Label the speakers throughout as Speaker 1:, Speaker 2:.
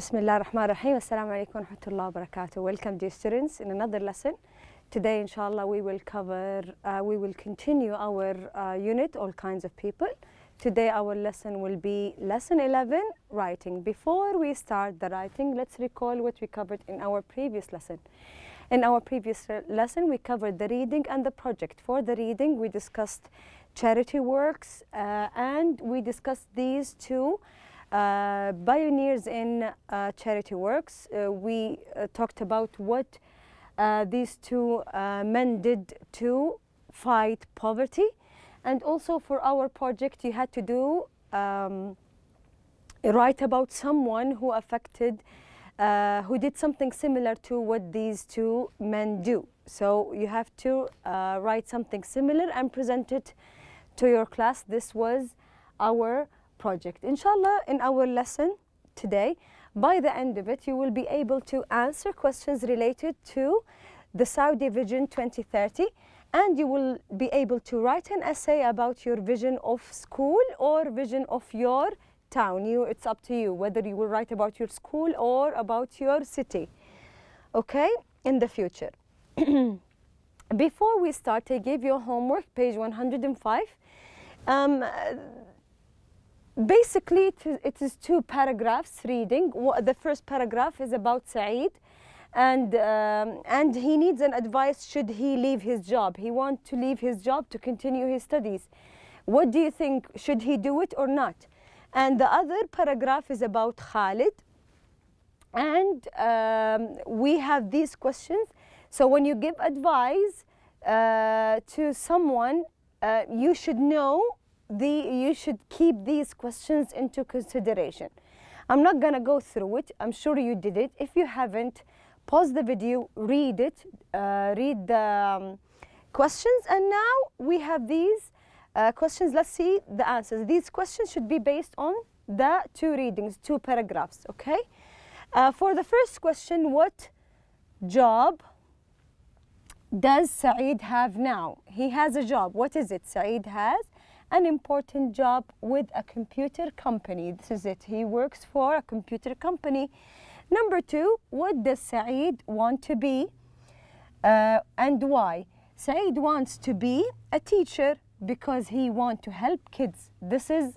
Speaker 1: Bismillah ar-Rahman ar-Rahim. Assalamu alaikum wa rahmatullahi wa barakatuh. Welcome, dear students, in another lesson. Today, inshallah, we will continue our unit, All Kinds of People. Today, our lesson will be Lesson 11, Writing. Before we start the writing, let's recall what we covered in our previous lesson. In our previous lesson, we covered the reading and the project. For the reading, we discussed charity works, and we discussed these two pioneers in charity works. We talked about what these two men did to fight poverty. And also for our project, you had to do write about someone who who did something similar to what these two men do. So you have to write something similar and present it to your class. This was our project. Inshallah, in our lesson today, by the end of it, you will be able to answer questions related to the Saudi Vision 2030, and you will be able to write an essay about your vision of school or vision of your town. It's up to you whether you will write about your school or about your city, okay, in the future. Before we start, I gave you homework, page 105. Basically, it is two paragraphs reading. The first paragraph is about Saeed, and he needs an advice should he leave his job. He wants to leave his job to continue his studies. What do you think? Should he do it or not? And the other paragraph is about Khalid. And we have these questions. So when you give advice to someone, you should know you should keep these questions into consideration. I'm not going to go through it. I'm sure you did it. If you haven't, pause the video, read it, read the questions. And now we have these questions. Let's see the answers. These questions should be based on the two readings, two paragraphs, okay? For the first question, what job does Saeed have now? He has a job. What is it? Saeed has an important job with a computer company. This is it. He works for a computer company. Number two, what does Saeed want to be and why? Saeed wants to be a teacher because he wants to help kids. This is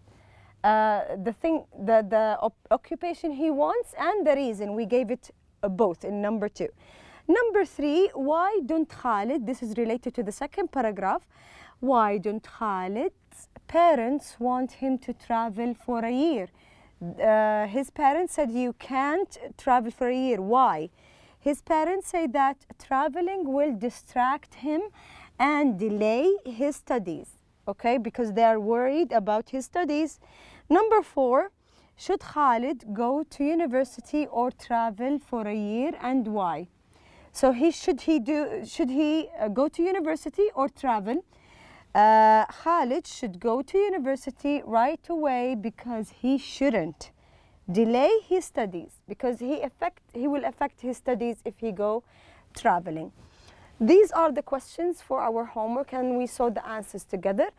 Speaker 1: the occupation he wants and the reason. We gave it both in number two. Number three, why don't Khalid, this is related to the second paragraph, why don't Khalid's parents want him to travel for a year? His parents said you can't travel for a year. Why? His parents say that traveling will distract him and delay his studies, okay, because they are worried about his studies. Number four, should Khalid go to university or travel for a year and why? So should he go to university or travel? Khalid should go to university right away because he shouldn't delay his studies because he will affect his studies if he go traveling. These are the questions for our homework, and we saw the answers together.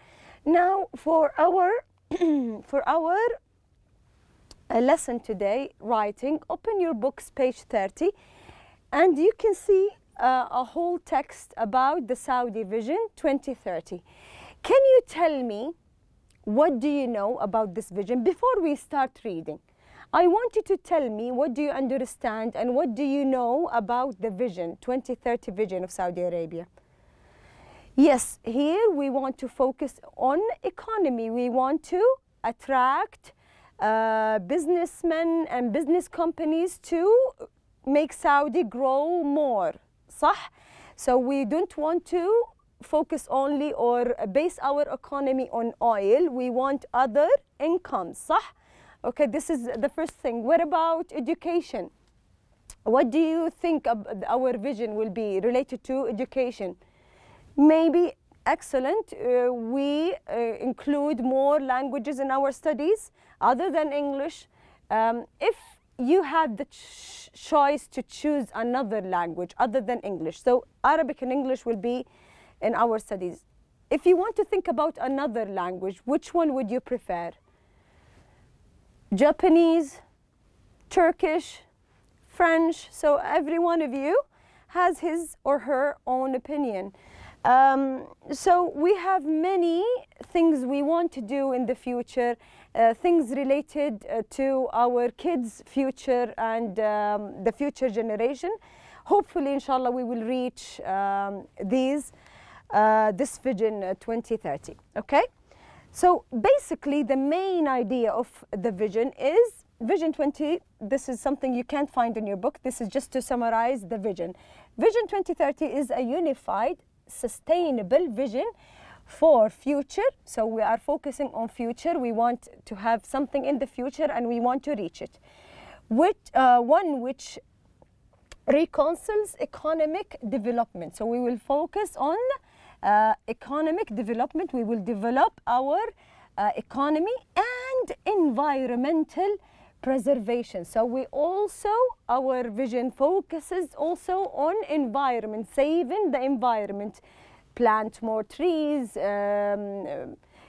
Speaker 1: Now for our lesson today, writing, open your books, page 30, and you can see a whole text about the Saudi Vision 2030. Can you tell me what do you know about this vision before we start reading? I want you to tell me what do you understand and what do you know about the vision, 2030 vision of Saudi Arabia. Yes, here we want to focus on economy. We want to attract businessmen and business companies to make Saudi grow more. صح? So we don't want to focus only or base our economy on oil. We want other incomes. صح? Okay, this is the first thing. What about education? What do you think our vision will be related to education? Maybe excellent. We include more languages in our studies other than English. If you have the choice to choose another language other than English. So Arabic and English will be in our studies. If you want to think about another language, which one would you prefer? Japanese, Turkish, French. So every one of you has his or her own opinion. So we have many things we want to do in the future, things related to our kids' future and the future generation. Hopefully, inshallah, we will reach this vision 2030, okay? So basically, the main idea of the vision is Vision 20, this is something you can't find in your book. This is just to summarize the vision. Vision 2030 is a unified, sustainable vision for future. So we are focusing on future. We want to have something in the future and we want to reach it. One which reconciles economic development. So we will focus on economic development. We will develop our economy and environmental preservation. So we also, our vision focuses also on environment, saving the environment, plant more trees,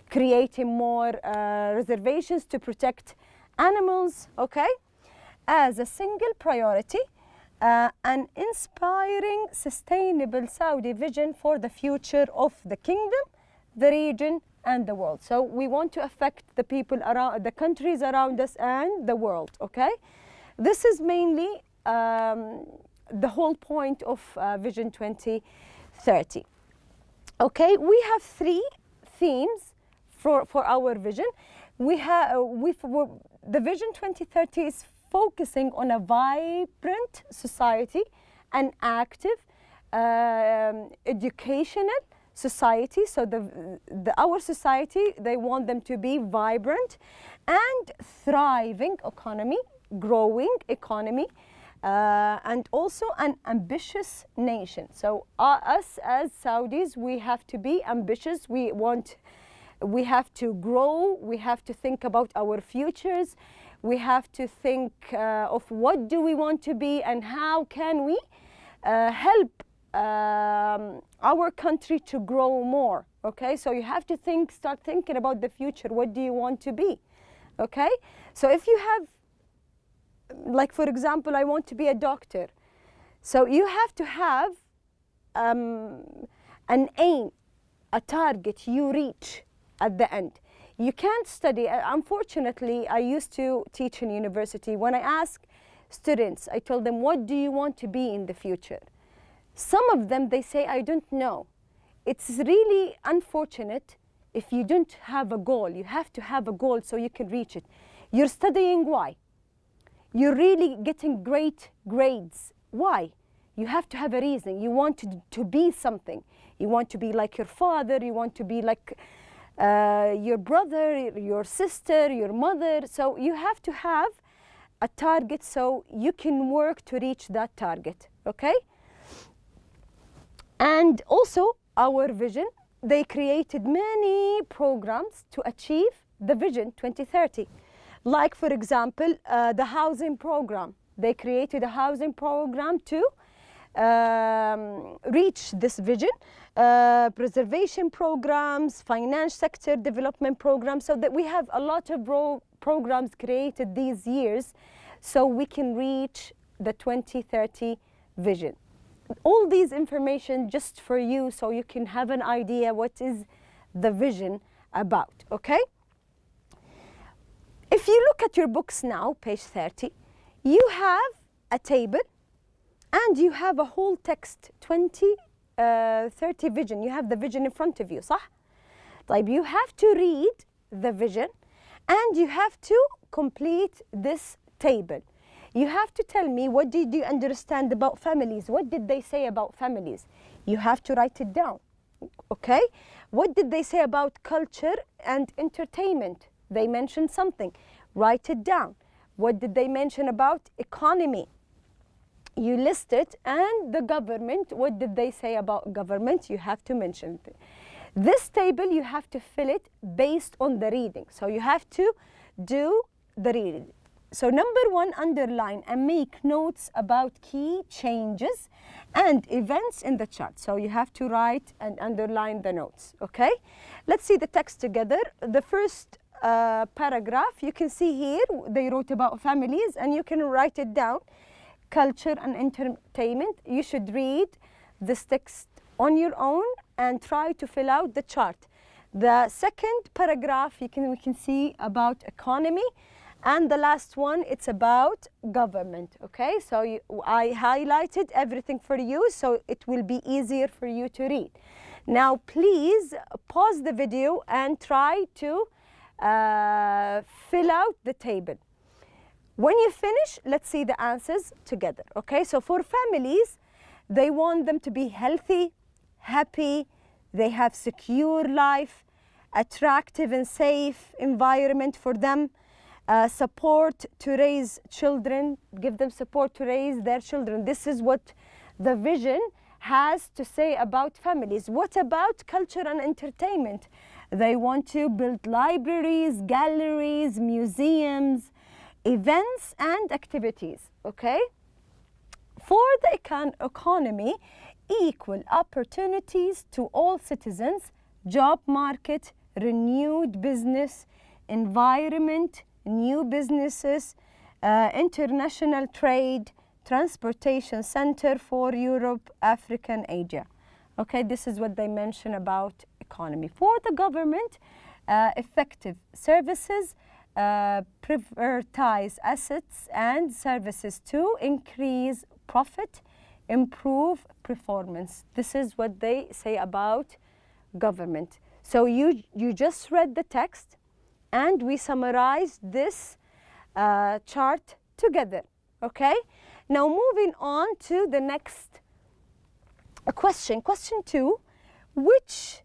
Speaker 1: creating more reservations to protect animals, okay? As a single priority, an inspiring, sustainable Saudi vision for the future of the kingdom, the region, and the world. So we want to affect the people around, the countries around us and the world, okay? This is mainly the whole point of Vision 2030. Okay, we have 3 themes for our vision. The Vision 2030 is focusing on a vibrant society, an active, educational society. So our society, they want them to be vibrant and thriving economy, growing economy, and also an ambitious nation. So us as Saudis, we have to be ambitious. We have to grow. We have to think about our futures. We have to think of what do we want to be and how can we help our country to grow more, okay? So you have to start thinking about the future. What do you want to be, okay? So if you have, like for example, I want to be a doctor. So you have to have an aim, a target you reach at the end. You can't study, unfortunately, I used to teach in university. When I ask students, I told them, what do you want to be in the future? Some of them, they say, I don't know. It's really unfortunate if you don't have a goal. You have to have a goal so you can reach it. You're studying, why? You're really getting great grades, why? You have to have a reason. You want to be something. You want to be like your father, you want to be like your brother, your sister, your mother. So you have to have a target so you can work to reach that target, okay? And also, our vision, they created many programs to achieve the Vision 2030. Like, for example, the housing program. They created a housing program to reach this vision. Preservation programs, finance sector development programs, so that we have a lot of programs created these years so we can reach the 2030 vision. All these information just for you so you can have an idea what is the vision about, okay? If you look at your books now, page 30, you have a table and you have a whole text, 2030 vision. You have the vision in front of you, صح? طيب, you have to read the vision and you have to complete this table. You have to tell me, what did you understand about families? What did they say about families? You have to write it down, okay? What did they say about culture and entertainment? They mentioned something. Write it down. What did they mention about economy? You list it. And the government, what did they say about government? You have to mention it. This table, you have to fill it based on the reading. So you have to do the reading. So number 1, underline and make notes about key changes and events in the chart. So you have to write and underline the notes, okay? Let's see the text together. The first paragraph. You can see here they wrote about families, and you can write it down. Culture and entertainment. You should read this text on your own and try to fill out the chart. The second paragraph we can see about economy, and the last one it's about government. Okay, so I highlighted everything for you, so it will be easier for you to read. Now please pause the video and try to fill out the table. When you finish, let's see the answers together. Okay, so for families, they want them to be healthy, happy, they have secure life, attractive and safe environment for them, support to raise children, give them support to raise their children. This is what the vision has to say about families. What about culture and entertainment? They want to build libraries, galleries, museums, events and activities. Okay? For the economy, equal opportunities to all citizens, job market, renewed business environment, new businesses, international trade, transportation center for Europe, Africa, and Asia. Okay, this is what they mention about economy. For the government, effective services, prioritize assets and services to increase profit, improve performance. This is what they say about government. So you just read the text, and we summarized this chart together. Okay? Now moving on to the next question. Question 2, which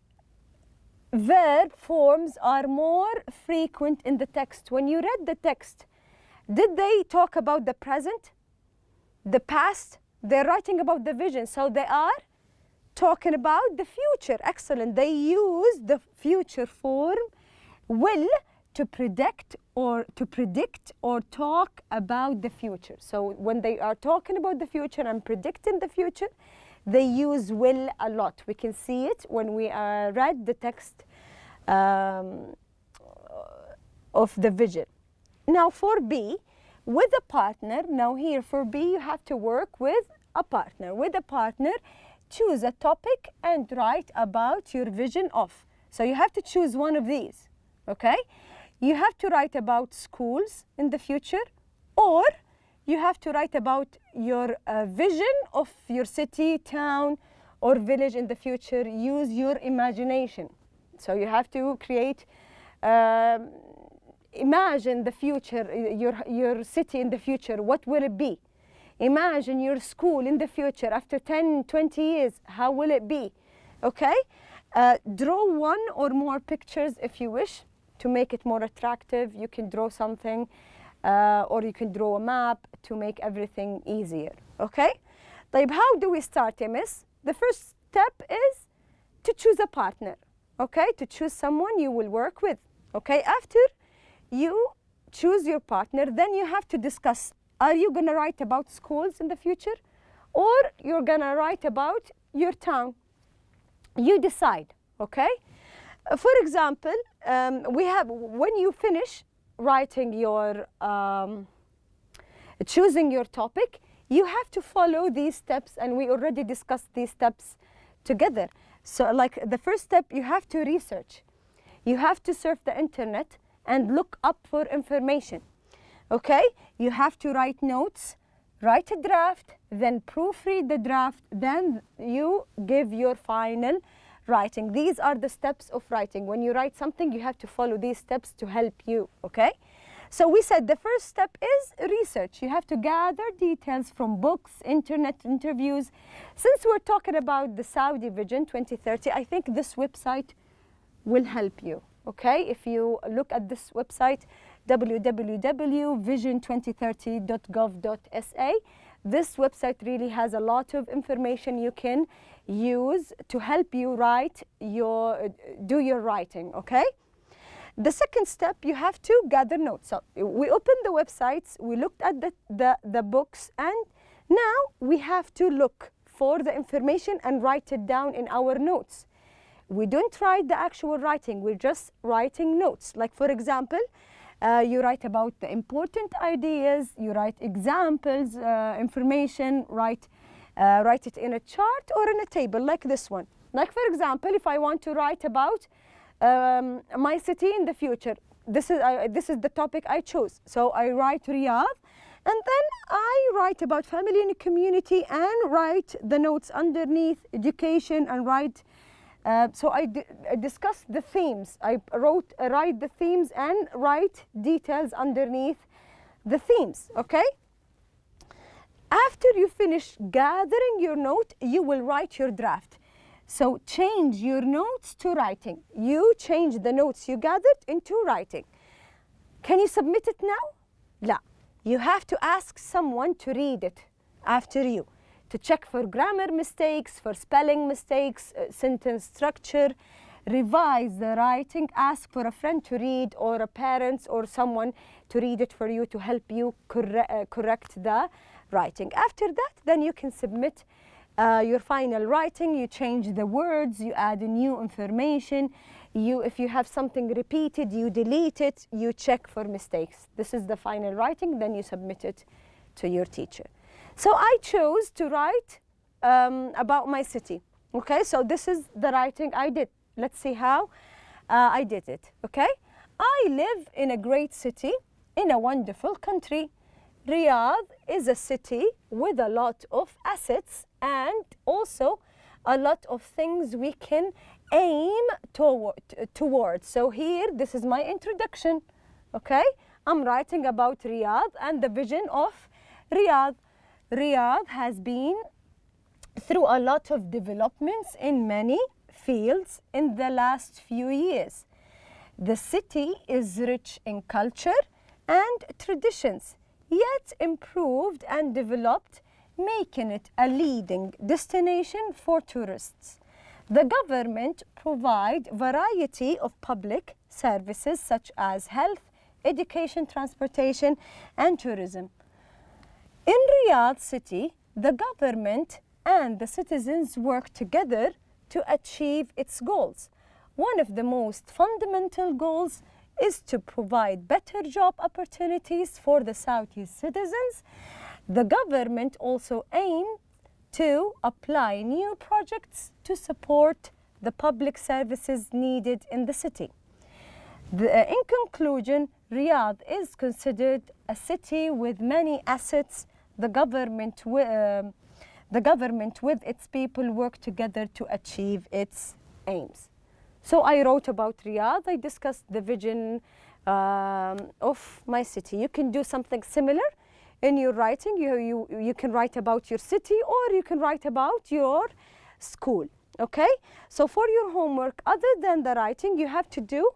Speaker 1: verb forms are more frequent in the text? When you read the text, did they talk about the present, the past? They're writing about the vision, so they are talking about the future. Excellent. They use the future form will to predict or talk about the future. So when they are talking about the future and predicting the future, they use will a lot. We can see it when we read the text of the vision. Now for B, with a partner, now here for B you have to work with a partner. With a partner, choose a topic and write about your vision of. So you have to choose one of these, okay? You have to write about schools in the future, or you have to write about your vision of your city, town, or village in the future. Use your imagination. So you have to create, imagine the future, your city in the future. What will it be? Imagine your school in the future after 10, 20 years. How will it be? Okay? Draw one or more pictures if you wish to make it more attractive. You can draw something, or you can draw a map to make everything easier. Okay? طيب, how do we start, Miss? The first step is to choose a partner. Okay? To choose someone you will work with. Okay? After you choose your partner, then you have to discuss, are you going to write about schools in the future, or you're going to write about your town? You decide. Okay? For example, when you finish writing your, choosing your topic, you have to follow these steps, and we already discussed these steps together. So like the first step, you have to research. You have to surf the internet and look up for information. Okay? You have to write notes, write a draft, then proofread the draft, then you give your final writing. These are the steps of writing. When you write something, you have to follow these steps to help you, okay? So we said the first step is research. You have to gather details from books, internet interviews. Since we're talking about the Saudi Vision 2030, I think this website will help you, okay? If you look at this website, www.vision2030.gov.sa, this website really has a lot of information you can use to help you do your writing, okay? The second step, you have to gather notes. So we opened the websites, we looked at the books, and now we have to look for the information and write it down in our notes. we don't write the actual writing, we're just writing notes. Like for example, you write about the important ideas, you write examples, information, write it in a chart or in a table like this one. Like for example, if I want to write about my city in the future, this is the topic I chose. So I write Riyadh, and then I write about family and community and write the notes underneath education and write. So I discuss the themes. I write the themes and write details underneath the themes, okay? After you finish gathering your note, you will write your draft. So change your notes to writing. You change the notes you gathered into writing. Can you submit it now? لا. You have to ask someone to read it after you, to check for grammar mistakes, for spelling mistakes, sentence structure, revise the writing, ask for a friend to read or a parent or someone to read it for you to help you correct the writing. After that, then you can submit your final writing. You change the words, you add new information. If you have something repeated, you delete it, you check for mistakes. This is the final writing, then you submit it to your teacher. So I chose to write about my city. Okay, so this is the writing I did. Let's see how I did it. Okay, I live in a great city in a wonderful country. Riyadh is a city with a lot of assets and also a lot of things we can aim towards. So here, this is my introduction. Okay, I'm writing about Riyadh and the vision of Riyadh. Riyadh has been through a lot of developments in many fields in the last few years. The city is rich in culture and traditions, yet improved and developed, making it a leading destination for tourists. The government provides variety of public services such as health, education, transportation, and tourism. In Riyadh city, the government and the citizens work together to achieve its goals. One of the most fundamental goals is to provide better job opportunities for the Saudi citizens. The government also aims to apply new projects to support the public services needed in the city. In conclusion, Riyadh is considered a city with many assets. The government with its people work together to achieve its aims. So I wrote about Riyadh. I discussed the vision of my city. You can do something similar in your writing. You can write about your city or you can write about your school. Okay? So for your homework, other than the writing, you have to do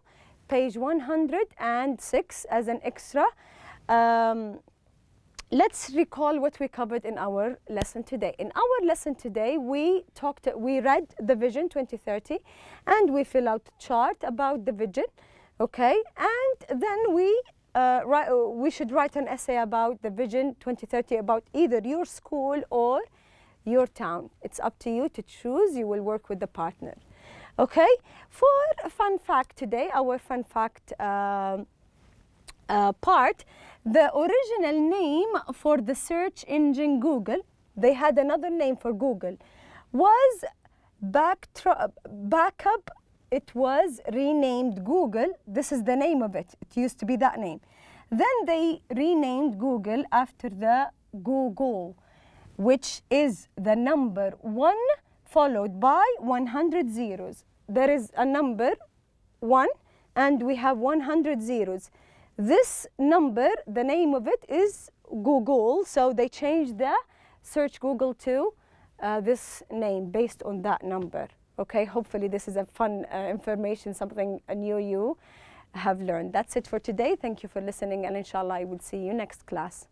Speaker 1: page 106 as an extra. Let's recall what we covered in our lesson today. In our lesson today, we read the Vision 2030 and we fill out a chart about the vision, okay? And then we should write an essay about the Vision 2030 about either your school or your town. It's up to you to choose. You will work with the partner, okay? For a fun fact today, our fun fact part, the original name for the search engine Google, they had another name for Google, was Backup. It was renamed Google. This is the name of it. It used to be that name. Then they renamed Google after the Google, which is the number 1 followed by 100 zeros. There is a number 1 and we have 100 zeros. This number, the name of it is Google, so they changed the search Google to this name based on that number. Okay, hopefully this is a fun information, something new you have learned. That's it for today. Thank you for listening, and inshallah I will see you next class.